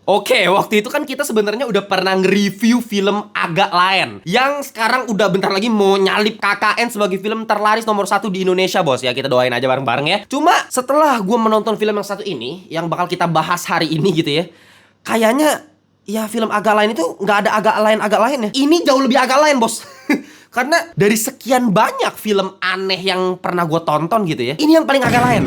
Oke, waktu itu kan kita sebenarnya udah pernah nge-review film Agak Lain yang sekarang udah bentar lagi mau nyalip KKN sebagai film terlaris nomor 1 di Indonesia, bos. Ya, kita doain aja bareng-bareng ya. Cuma setelah gue menonton film yang satu ini, yang bakal kita bahas hari ini gitu ya, kayaknya ya film Agak Lain itu nggak ada agak lain ya. Ini jauh lebih agak lain, bos. Karena dari sekian banyak film aneh yang pernah gue tonton gitu ya, ini yang paling agak lain.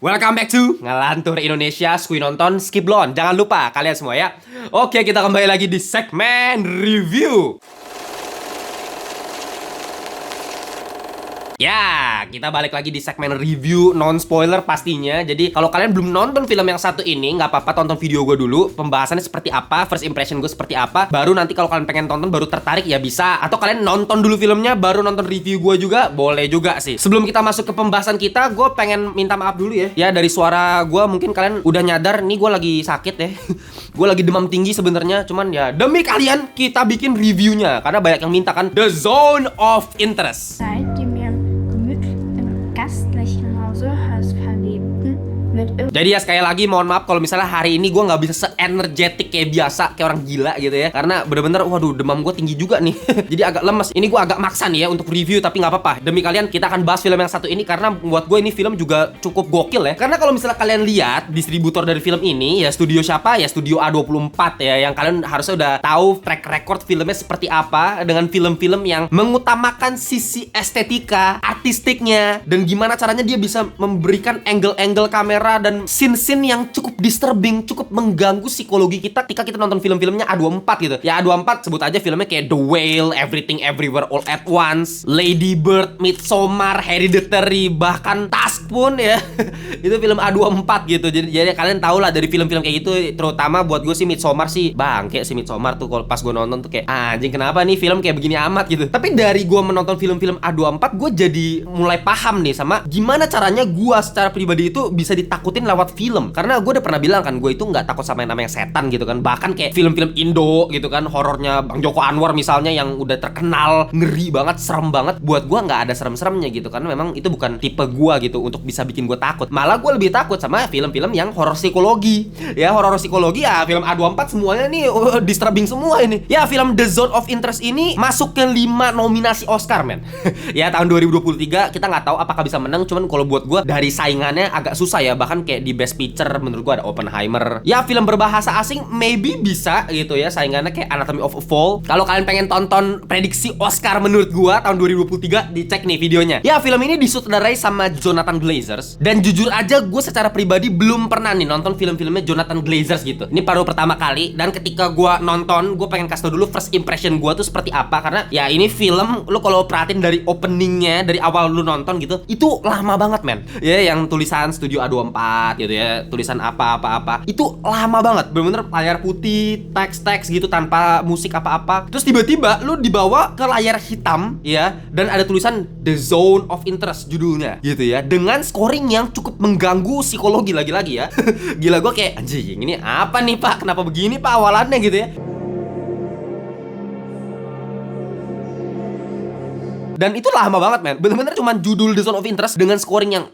Welcome back to Ngelantur Indonesia, Skui Nonton, Skip Blon. Jangan lupa kalian semua ya. Oke, kita kembali lagi di segmen review. Ya, kita balik lagi di segmen review non-spoiler pastinya. Jadi kalau kalian belum nonton film yang satu ini, nggak apa-apa, tonton video gue dulu. Pembahasannya seperti apa, first impression gue seperti apa. Baru nanti kalau kalian pengen tonton, baru tertarik ya bisa. Atau kalian nonton dulu filmnya, baru nonton review gue juga, boleh juga sih. Sebelum kita masuk ke pembahasan kita, gue pengen minta maaf dulu ya. Ya, dari suara gue mungkin kalian udah nyadar, nih gue lagi sakit ya. Gue lagi demam tinggi sebenarnya, cuman ya demi kalian kita bikin reviewnya. Karena banyak yang minta kan, The Zone of Interest. Gastlichen Hause has Verlebten mit Jadi ya sekali lagi mohon maaf kalau misalnya hari ini gue nggak bisa se-energetik kayak biasa, kayak orang gila gitu ya. Karena bener-bener waduh demam gue tinggi juga nih. Jadi agak lemes. Ini gue agak maksa nih ya untuk review, tapi nggak apa-apa. Demi kalian kita akan bahas film yang satu ini karena buat gue ini film juga cukup gokil ya. Karena kalau misalnya kalian lihat distributor dari film ini ya studio siapa? Ya studio A24 ya, yang kalian harusnya udah tahu track record filmnya seperti apa dengan film-film yang mengutamakan sisi estetika, artistiknya, dan gimana caranya dia bisa memberikan angle-angle kamera dan scene-scene yang cukup disturbing, cukup mengganggu psikologi kita ketika kita nonton film-filmnya A24 gitu. Ya A24 sebut aja filmnya kayak The Whale, Everything Everywhere All at Once, Lady Bird, Midsommar, Hereditary, bahkan Tusk pun ya. Itu film A24 gitu. Jadi kalian tahu lah dari film-film kayak gitu, terutama buat gue sih Midsommar sih bangke sih Midsommar tuh. Kalau pas gue nonton tuh kayak anjing kenapa nih film kayak begini amat gitu. Tapi dari gue menonton film-film A24, gue jadi mulai paham nih sama gimana caranya gue secara pribadi itu bisa ditakutin lewat film. Karena gue udah pernah bilang kan, gue itu nggak takut sama yang namanya setan gitu kan. Bahkan kayak film-film Indo gitu kan, horornya Bang Joko Anwar misalnya yang udah terkenal ngeri banget, serem banget. Buat gue nggak ada serem-seremnya gitu. Karena memang itu bukan tipe gue gitu untuk bisa bikin gue takut. Malah gue lebih takut sama film-film yang horor psikologi. Ya horor psikologi ya film A24 semuanya nih disturbing semua ini. Ya film The Zone of Interest ini masuk ke 5 nominasi Oscar men. Ya tahun 2023 kita nggak tahu apakah bisa menang. Cuman kalau buat gue dari saingannya agak susah ya. Bahkan kayak di Best Picture menurut gue ada Oppenheimer. Ya film berbahasa asing maybe bisa gitu ya saingannya kayak Anatomy of a Fall. Kalau kalian pengen tonton prediksi Oscar menurut gue tahun 2023, dicek nih videonya. Ya film ini disutradarai sama Jonathan Glazers. Dan jujur aja gue secara pribadi belum pernah nih nonton film-filmnya Jonathan Glazers gitu. Ini baru pertama kali. Dan ketika gue nonton, gue pengen kasih tau dulu first impression gue tuh seperti apa. Karena ya ini film lu kalau perhatiin dari openingnya, dari awal lu nonton gitu, itu lama banget men. Ya yang tulisan Studio A24 gitu ya, tulisan apa-apa-apa, itu lama banget. Bener-bener layar putih, teks-teks gitu tanpa musik apa-apa. Terus tiba-tiba lu dibawa ke layar hitam ya, dan ada tulisan The Zone of Interest judulnya gitu ya, dengan scoring yang cukup mengganggu psikologi lagi-lagi ya. Gila, gue kayak anjing ini apa nih pak, kenapa begini pak awalannya gitu ya. Dan itu lama banget men. Bener-bener cuman judul The Zone of Interest dengan scoring yang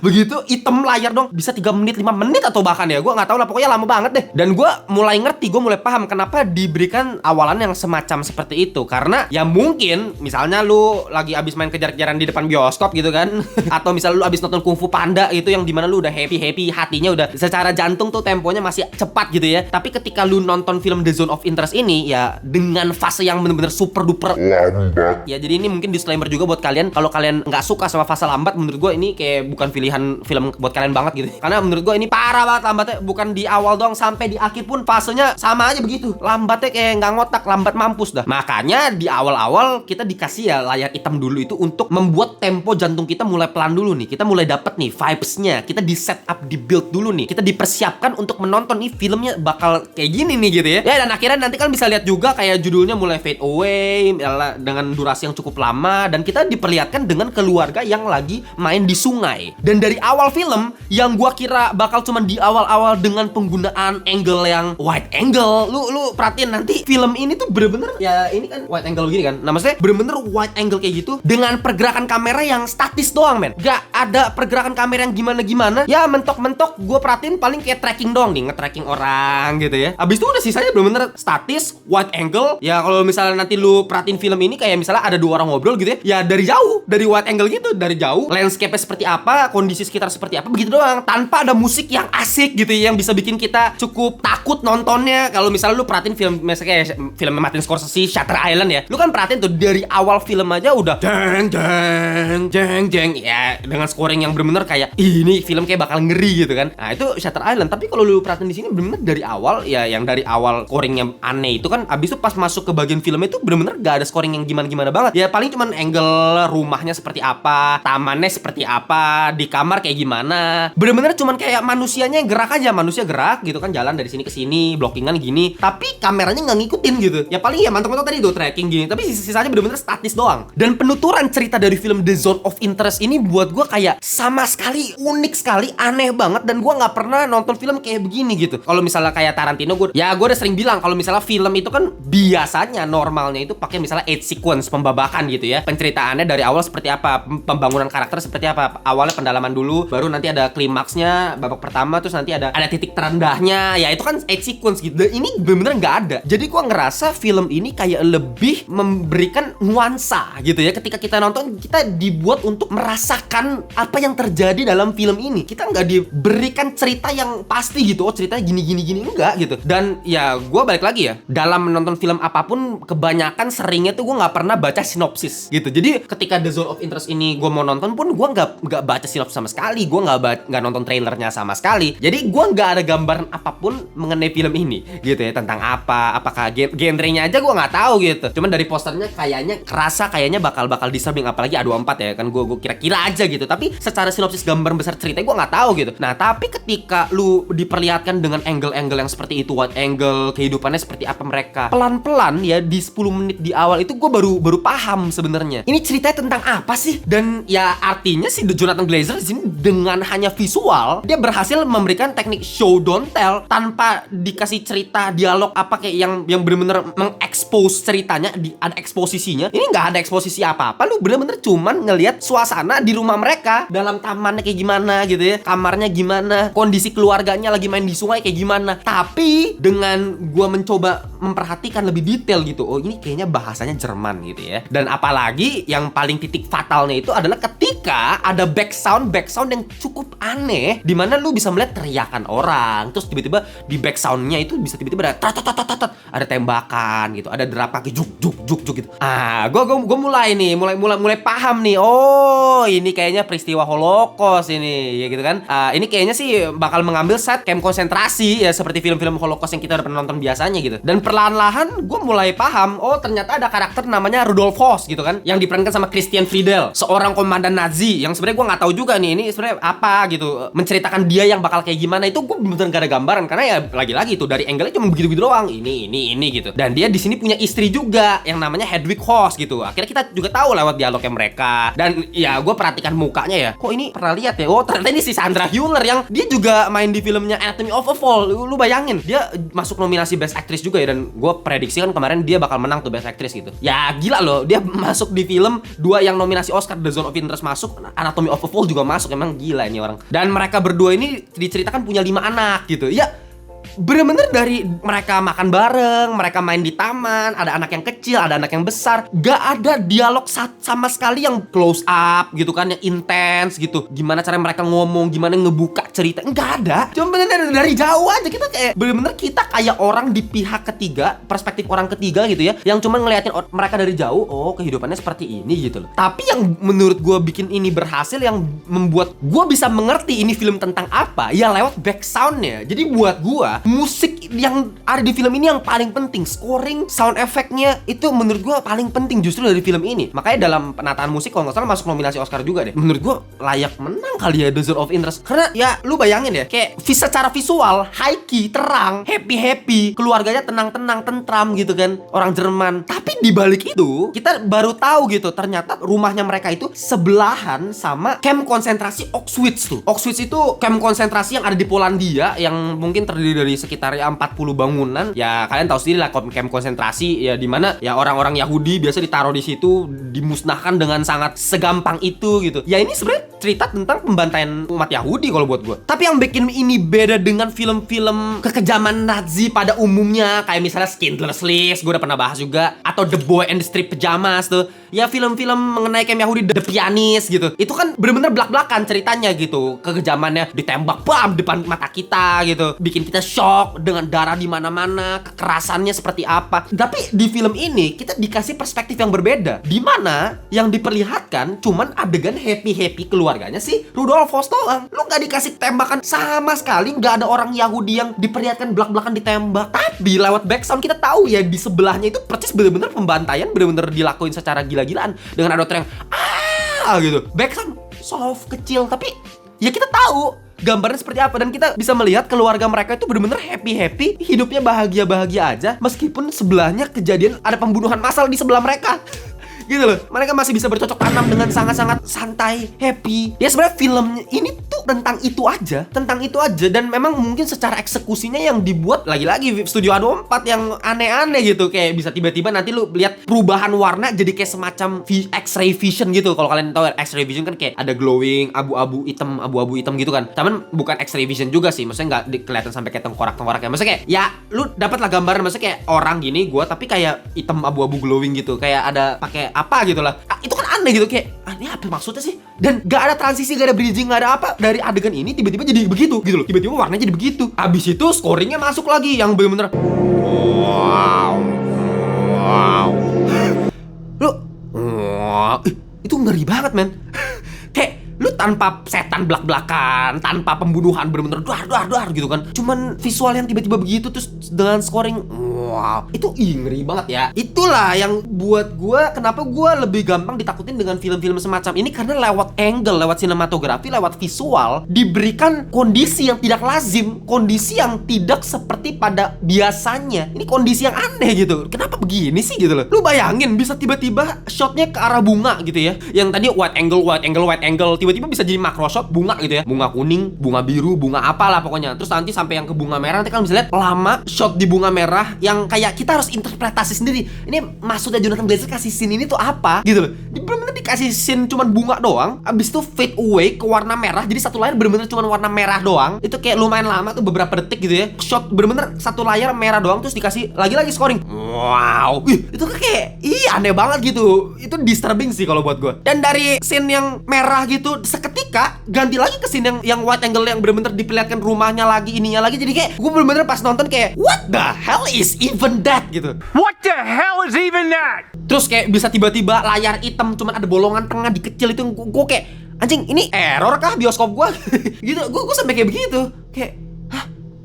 begitu, hitam layar dong. Bisa 3 menit, 5 menit atau bahkan ya, gue gak tahu lah, pokoknya lama banget deh. Dan gue mulai ngerti, gue mulai paham kenapa diberikan awalan yang semacam seperti itu. Karena ya mungkin misalnya lu lagi abis main kejar-kejaran di depan bioskop gitu kan. Atau misalnya lu abis nonton Kung Fu Panda itu, yang dimana lu udah happy-happy, hatinya udah secara jantung tuh temponya masih cepat gitu ya. Tapi ketika lu nonton film The Zone of Interest ini ya dengan fase yang bener-bener super duper lambat. Ya jadi ini mungkin disclaimer juga buat kalian, kalau kalian nggak suka sama fase lambat, menurut gue ini kayak bukan pilihan film buat kalian banget gitu. Karena menurut gue ini parah banget lambatnya, bukan di awal doang, sampai di akhir pun fasenya sama aja begitu. Lambatnya kayak nggak ngotak, lambat mampus dah. Makanya di awal-awal kita dikasih ya layar hitam dulu itu untuk membuat tempo jantung kita mulai pelan dulu nih. Kita mulai dapet nih vibes-nya, kita di set up, di build dulu nih. Kita dipersiapkan untuk menonton nih filmnya bakal kayak gini nih gitu ya. Ya dan akhirnya nanti kan bisa lihat juga kayak judulnya mulai fade away dengan durasi yang cukup lama, dan kita diperlihatkan dengan keluarga mereka yang lagi main di sungai. Dan dari awal film yang gua kira bakal cuman di awal-awal dengan penggunaan angle yang wide angle. Lu perhatiin nanti film ini tuh bener-bener ya ini kan wide angle gini kan. Nah maksudnya bener-bener wide angle kayak gitu dengan pergerakan kamera yang statis doang men. Gak ada pergerakan kamera yang gimana-gimana. Ya mentok-mentok gue perhatiin paling kayak tracking doang nih, nge-tracking orang gitu ya. Abis itu udah sisanya bener-bener statis, wide angle. Ya kalau misalnya nanti lu perhatiin film ini kayak misalnya ada dua orang ngobrol gitu ya. Ya dari jauh, dari wide angle gitu, dari jauh. Landscape-nya seperti apa, kondisi sekitar seperti apa, begitu doang. Tanpa ada musik yang asik gitu ya, yang bisa bikin kita cukup takut nontonnya. Kalau misalnya lu perhatiin film misalnya kayak film Martin Scorsese, Shutter Island ya. Lu kan perhatiin tuh dari awal film aja udah jeng jeng jeng jeng ya, dengan scoring yang bener-bener kayak ini film kayak bakal ngeri gitu kan. Nah itu Shutter Island. Tapi kalau lu perhatiin di sini bener-bener dari awal ya, yang dari awal scoringnya aneh itu kan, abis itu pas masuk ke bagian filmnya itu bener-bener gak ada scoring yang gimana-gimana banget. Ya paling cuman angle rumahnya seperti apa, tamannya seperti apa, di kamar kayak gimana. Bener-bener cuman kayak manusianya yang gerak aja, manusia gerak gitu kan, jalan dari sini ke sini, blockingan gini. Tapi kameranya nggak ngikutin gitu. Ya paling ya mantap-mantap tadi tuh tracking gini, tapi sisanya bener-bener statis doang. Dan penuturan cerita dari film The Zone of Interest ini buat gue kayak sama sekali unik sekali, aneh banget, dan gue nggak pernah nonton film kayak begini gitu. Kalau misalnya kayak Tarantino, gue udah sering bilang kalau misalnya film itu kan biasanya normalnya itu pakai misalnya 8 sequence pembabakan gitu ya. Penceritaannya dari awal seperti apa, pembangunan karakter seperti apa. Awalnya pendalaman dulu, baru nanti ada klimaksnya babak pertama, terus nanti ada titik terendahnya. Ya itu kan 8 sequence gitu. Dan ini bener-bener nggak ada. Jadi gue ngerasa film ini kayak lebih memberikan nuansa gitu ya. Ketika kita nonton, kita dibuat untuk merasakan apa yang terjadi dalam film ini. Kita nggak diberikan cerita yang pasti gitu. Oh ceritanya gini enggak gitu. Dan ya gue balik lagi ya, dalam menonton film apapun kebanyakan seringnya tuh gue nggak pernah baca sinopsis gitu. Jadi ketika The Zone of Interest ini gue mau nonton pun gue nggak baca sinopsis sama sekali. Gue nggak nonton trailernya sama sekali. Jadi gue nggak ada gambaran apapun mengenai film ini gitu ya, tentang apa, apakah genrenya aja gue nggak tahu gitu. Cuman dari posternya kayaknya bakal disturbing, apalagi A24 ya kan, gue kira-kira aja gitu. Tapi secara sinopsis gambar besar ceritanya gue nggak tahu gitu. Nah tapi ketika lu diperlihatkan dengan angle-angle yang seperti itu, wide angle, kehidupannya seperti apa mereka, pelan-pelan ya di 10 menit di awal itu gue baru paham sebenarnya ini ceritanya tentang apa sih. Dan ya artinya si Jonathan Glazer di sini dengan hanya visual dia berhasil memberikan teknik show don't tell tanpa dikasih cerita dialog apa kayak yang bener-bener mengekspos ceritanya, ada eksposisinya. Ini nggak ada eksposisi apa-apa, lu bener-bener cuman ngelihat suasana di rumah mereka, dalam tamannya kayak gimana gitu ya, kamarnya gimana, kondisi keluarganya lagi main di sungai kayak gimana. Tapi dengan gua mencoba memperhatikan lebih detail gitu, oh ini kayaknya bahasanya Jerman gitu ya. Dan apalagi yang paling titik fatalnya itu adalah ketika ada background yang cukup aneh, dimana lu bisa melihat teriakan orang, terus tiba-tiba di backsoundnya itu bisa tiba-tiba ada ada tembakan gitu, ada derap kaki juk gitu. Gue mulai paham nih. Oh ini kayaknya peristiwa Holocaust ini ya gitu kan. Ini kayaknya sih bakal mengambil set camp konsentrasi ya, seperti film-film Holocaust yang kita udah pernah nonton biasanya gitu. Dan perlahan-lahan gue mulai paham, oh ternyata ada karakter namanya Rudolf Hoss gitu kan, yang diperankan sama Christian Friedel, seorang komandan Nazi yang sebenarnya gue nggak tahu juga nih ini sebenarnya apa gitu. Menceritakan dia yang bakal kayak gimana itu gue bener-bener gak ada gambaran, karena ya lagi-lagi tuh dari angle-nya cuma begitu-begitu doang. Ini gitu. Dan dia di sini punya istri juga yang namanya Hedwig Hoss gitu. Akhirnya kita juga tahu lewat dialognya mereka. Dan ya gue perhatikan mukanya ya, kok ini pernah lihat ya. Oh ternyata ini si Sandra Hüller yang dia juga main di filmnya Anatomy of a Fall. Lu bayangin dia masuk nominasi Best Actress juga ya. Dan gue prediksi kan kemarin dia bakal menang tuh Best Actress gitu. Ya gila loh, dia masuk di film 2 yang nominasi Oscar, The Zone of Interest masuk, Anatomy of a Fall juga masuk. Emang gila ini orang. Dan mereka berdua ini diceritakan punya 5 anak gitu. Ya bener-bener dari mereka makan bareng, mereka main di taman, ada anak yang kecil, ada anak yang besar, gak ada dialog sama sekali yang close up gitu kan, yang intens gitu. Gimana cara mereka ngomong, gimana ngebuka cerita, nggak ada. Cuma bener-bener dari jauh aja kita kayak bener-bener kita kayak orang di pihak ketiga, perspektif orang ketiga gitu ya, yang cuma ngeliatin mereka dari jauh. Oh kehidupannya seperti ini gitu loh. Tapi yang menurut gue bikin ini berhasil, yang membuat gue bisa mengerti ini film tentang apa, ya lewat back soundnya. Jadi buat gue musik yang ada di film ini yang paling penting. Scoring, sound effect-nya itu menurut gue paling penting justru dari film ini. Makanya dalam penataan musik kalau nggak salah masuk nominasi Oscar juga deh. Menurut gue layak menang kali ya The Zone of Interest. Karena ya lu bayangin ya, kayak secara visual, high key, terang, happy, keluarganya tenang-tenang, tentram gitu kan, orang Jerman. Tapi di balik itu kita baru tahu gitu, ternyata rumahnya mereka itu sebelahan sama camp konsentrasi Auschwitz tuh. Auschwitz itu camp konsentrasi yang ada di Polandia yang mungkin terdiri dari sekitar 40 bangunan. Ya kalian tahu sendiri lah camp konsentrasi ya, di mana ya orang-orang Yahudi biasa ditaruh di situ, dimusnahkan dengan sangat segampang itu gitu. Ya ini sebenarnya cerita tentang pembantaian umat Yahudi kalau buat gue. Tapi yang bikin ini beda dengan film-film kekejaman Nazi pada umumnya, kayak misalnya Schindler's List, gue udah pernah bahas juga, atau The Boy and the Street Pajamas tuh. Ya film-film mengenai camp Yahudi, The Pianist gitu. Itu kan bener-bener belak-belakan ceritanya gitu. Kekejamannya ditembak bam depan mata kita gitu. Bikin kita shock dengan darah di mana-mana, kekerasannya seperti apa. Tapi di film ini kita dikasih perspektif yang berbeda, di mana yang diperlihatkan cuman adegan happy keluarganya si Rudolf Voss doang. Lu gak dikasih tembakan sama sekali, gak ada orang Yahudi yang diperlihatkan belak-belakan ditembak. Tapi lewat background kita tahu ya di sebelahnya itu persis bener-bener pembantaian bener-bener dilakuin secara gila-gilaan dengan ada yang gitu. Background soft kecil tapi ya kita tahu gambarnya seperti apa, dan kita bisa melihat keluarga mereka itu bener-bener happy, hidupnya bahagia-bahagia aja meskipun sebelahnya kejadian ada pembunuhan massal di sebelah mereka. Gitu loh, mereka masih bisa bercocok tanam dengan sangat-sangat santai, happy. Ya sebenarnya film ini tuh tentang itu aja, dan memang mungkin secara eksekusinya yang dibuat lagi-lagi Studio A24 yang aneh-aneh gitu, kayak bisa tiba-tiba nanti lu lihat perubahan warna jadi kayak semacam X-ray vision gitu. Kalau kalian tahu X-ray vision kan kayak ada glowing abu-abu hitam gitu kan. Cuman bukan X-ray vision juga sih, maksudnya nggak kelihatan sampai kayak tengkorak-tengkorak ya. Maksudnya kayak ya lu dapat lah gambaran, maksudnya kayak orang gini gua tapi kayak hitam abu-abu glowing gitu, kayak ada pakai apa gitu lah. Itu kan aneh gitu, kayak ini apa maksudnya sih? Dan gak ada transisi, gak ada bridging, gak ada apa. Dari adegan ini tiba-tiba jadi begitu gitu loh. Tiba-tiba warnanya jadi begitu. Abis itu scoringnya masuk lagi yang bener-bener wow. Itu ngeri banget men. Kayak lu tanpa setan belak-belakan, tanpa pembunuhan bener-bener dar gitu kan. Cuman visual yang tiba-tiba begitu terus dengan scoring wow. Itu ngeri banget ya. Itulah yang buat gua kenapa gua lebih gampang ditakutin dengan film-film semacam ini, karena lewat angle, lewat sinematografi, lewat visual diberikan kondisi yang tidak lazim, kondisi yang tidak seperti pada biasanya. Ini kondisi yang aneh gitu. Kenapa begini sih gitu loh. Lu bayangin bisa tiba-tiba shotnya ke arah bunga gitu ya. Yang tadi wide angle tiba-tiba bisa jadi macro shot bunga gitu ya. Bunga kuning, bunga biru, bunga apalah pokoknya. Terus nanti sampai yang ke bunga merah, nanti kan bisa lihat lama shot di bunga merah yang kayak kita harus interpretasi sendiri. Ini maksudnya Jonathan Glazer kasih scene ini tuh apa gitu loh. Bener-bener dikasih scene cuman bunga doang, abis itu fade away ke warna merah. Jadi satu layar bener-bener cuman warna merah doang. Itu kayak lumayan lama tuh, beberapa detik gitu ya. Shot bener-bener satu layar merah doang, terus dikasih lagi-lagi scoring. Wow. Itu kayak aneh banget gitu. Itu disturbing sih kalau buat gue. Dan dari scene yang merah gitu seketika ganti lagi ke scene yang wide angle yang bener-bener diperlihatkan rumahnya lagi, ininya lagi. Jadi kayak gue bener-bener pas nonton kayak what the hell is even that gitu. What the hell is even that? Terus kayak bisa tiba-tiba layar hitam cuman ada bolongan tengah di kecil itu, gue kayak anjing ini error kah bioskop gue? Gitu. Gue sampai kayak begitu. Kayak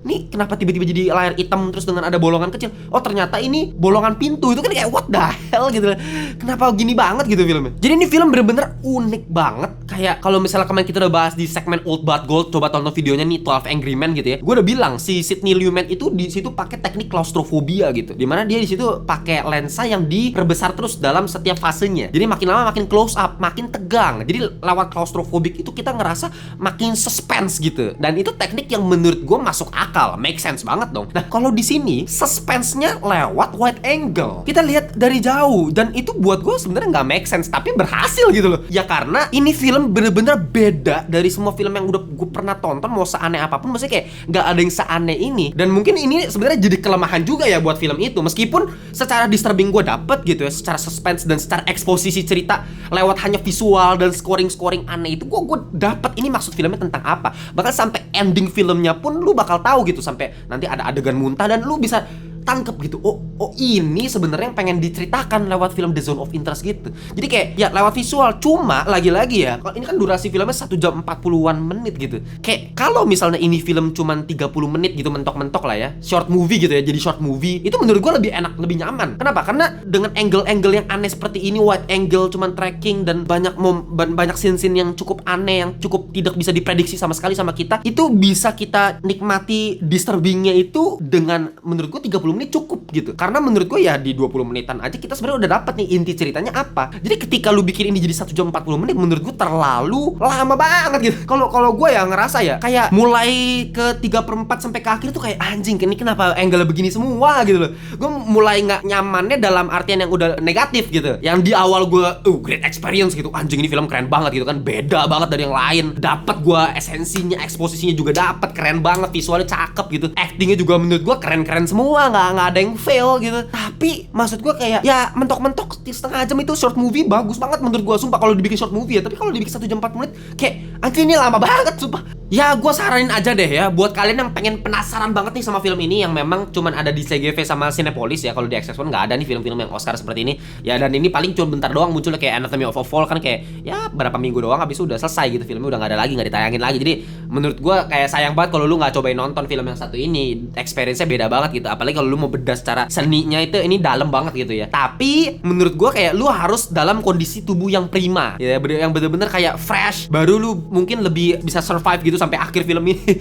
ini kenapa tiba-tiba jadi layar hitam terus dengan ada bolongan kecil? Oh ternyata ini bolongan pintu. Itu kan kayak what the hell gitu. Kenapa gini banget gitu filmnya? Jadi ini film bener-bener unik banget. Kayak kalau misalnya kemarin kita udah bahas di segmen Old But Gold, coba tonton videonya nih 12 Angry Men gitu ya. Gue udah bilang si Sidney Lumet itu di situ pakai teknik klaustrofobia gitu. Dimana dia di situ pakai lensa yang diperbesar terus dalam setiap fasenya. Jadi makin lama makin close up, makin tegang. Jadi lewat klaustrofobik itu kita ngerasa makin suspense gitu. Dan itu teknik yang menurut gue masuk akal. Make sense banget dong. Nah, kalau di sini suspense-nya lewat wide angle. Kita lihat dari jauh dan itu buat gue sebenarnya nggak make sense, tapi berhasil gitu loh. Ya karena ini film bener-bener beda dari semua film yang udah gue pernah tonton, mau seaneh apapun, maksudnya kayak nggak ada yang seaneh ini. Dan mungkin ini sebenarnya jadi kelemahan juga ya buat film itu. Meskipun secara disturbing gue dapet gitu ya, secara suspense dan secara eksposisi cerita lewat hanya visual dan scoring aneh itu, gue dapet ini maksud filmnya tentang apa. Bahkan sampai ending filmnya pun lu bakal tahu gitu, sampai nanti ada adegan muntah dan lu bisa tangkep gitu. Oh ini sebenarnya yang pengen diceritakan lewat film The Zone of Interest gitu. Jadi kayak ya lewat visual, cuma lagi-lagi ya, kalau ini kan durasi filmnya 1 jam 40-an menit gitu. Kayak kalau misalnya ini film cuman 30 menit gitu mentok-mentok lah ya, short movie gitu ya, jadi short movie, itu menurut gue lebih enak, lebih nyaman. Kenapa? Karena dengan angle-angle yang aneh seperti ini, wide angle cuman tracking dan banyak scene-scene yang cukup aneh, yang cukup tidak bisa diprediksi sama sekali sama kita, itu bisa kita nikmati disturbingnya itu dengan menurut gue 30 menit cukup gitu. Karena menurut gue ya di 20 menitan aja kita sebenarnya udah dapat nih inti ceritanya apa. Jadi ketika lu bikin ini jadi 1 jam 40 menit menurut gue terlalu lama banget gitu. Kalau gue ya ngerasa ya kayak mulai ke 3/4 sampai ke akhir tuh kayak anjing, ini kenapa angle begini semua gitu loh. Gue mulai nggak nyamannya dalam artian yang udah negatif gitu. Yang di awal gue great experience gitu, anjing ini film keren banget gitu kan, beda banget dari yang lain. Dapat gue esensinya, eksposisinya juga dapat, keren banget, visualnya cakep gitu, actingnya juga menurut gue keren-keren semua, nggak ada yang fail gitu. Tapi maksud gue kayak ya mentok-mentok setengah jam itu short movie bagus banget menurut gue, sumpah kalau dibikin short movie ya. Tapi kalau dibikin 1 jam 40 menit kayak anjing ini lama banget sumpah. Ya gue saranin aja deh ya buat kalian yang pengen penasaran banget nih sama film ini, yang memang cuman ada di CGV sama Cinepolis ya. Kalau di Access One nggak ada nih film-film yang Oscar seperti ini ya. Dan ini paling cuma bentar doang munculnya, kayak Anatomy of a Fall kan kayak ya berapa minggu doang habis itu udah selesai gitu filmnya, udah nggak ada lagi, nggak ditayangin lagi. Jadi menurut gue kayak sayang banget kalau lu nggak cobain nonton film yang satu ini. Experience-nya beda banget gitu, apalagi kalau lu mau bedah secara seninya itu ini dalam banget gitu ya. Tapi menurut gue kayak lu harus dalam kondisi tubuh yang prima ya, yang bener-bener kayak fresh, baru lu mungkin lebih bisa survive gitu sampai akhir film ini.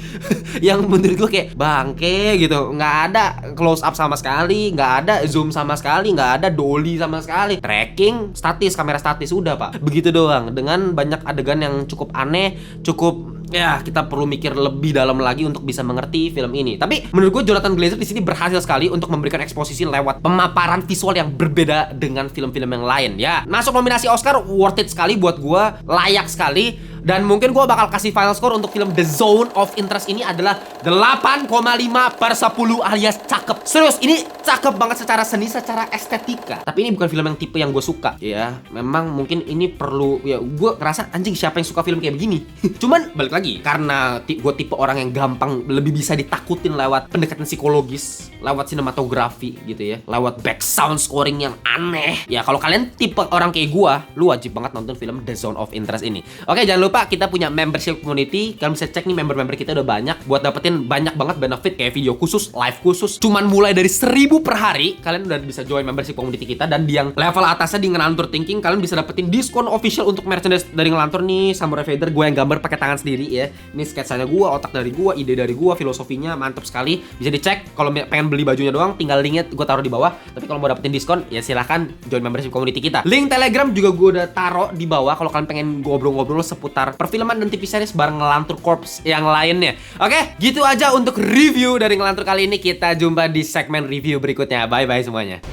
Yang menurut gue kayak bangke gitu, nggak ada close up sama sekali, nggak ada zoom sama sekali, nggak ada dolly sama sekali, tracking statis, kamera statis, udah pak begitu doang, dengan banyak adegan yang cukup aneh, cukup ya kita perlu mikir lebih dalam lagi untuk bisa mengerti film ini. Tapi menurut gue Jonathan Glazer di sini berhasil sekali untuk memberikan eksposisi lewat pemaparan visual yang berbeda dengan film-film yang lain ya. Masuk nominasi Oscar, worth it sekali buat gue, layak sekali. Dan mungkin gue bakal kasih final score untuk film The Zone of Interest ini adalah 8,5/10 alias cakep. Serius, ini cakep banget secara seni, secara estetika. Tapi ini bukan film yang tipe yang gue suka ya. Memang mungkin ini perlu ya, gue ngerasa anjing siapa yang suka film kayak begini. Cuman balik lagi, karena gue tipe orang yang gampang lebih bisa ditakutin lewat pendekatan psikologis, lewat sinematografi gitu ya, lewat back sound scoring yang aneh. Ya kalau kalian tipe orang kayak gue, lu wajib banget nonton film The Zone of Interest ini. Oke, jangan lupa kita punya membership community. Kalian bisa cek nih, member-member kita udah banyak, buat dapetin banyak banget benefit kayak video khusus, live khusus. Cuman mulai dari 1.000 per hari, kalian udah bisa join membership community kita. Dan di yang level atasnya di Ngelantur Thinking, kalian bisa dapetin diskon official untuk merchandise dari Ngelantur nih. Samurai Vader gue yang gambar pakai tangan sendiri ya. Ini sketsanya gue, otak dari gue, ide dari gue, filosofinya mantap sekali. Bisa dicek. Kalau pengen beli bajunya doang, tinggal linknya gue taruh di bawah. Tapi kalau mau dapetin diskon, ya silahkan join membership community kita. Link Telegram juga gue udah taruh di bawah kalau kalian pengen ngobrol-ngobrol seputar perfilman dan TV series bareng Ngelantur Corps yang lainnya. Oke, gitu aja untuk review dari Ngelantur kali ini. Kita jumpa di segmen review berikutnya. Bye-bye semuanya.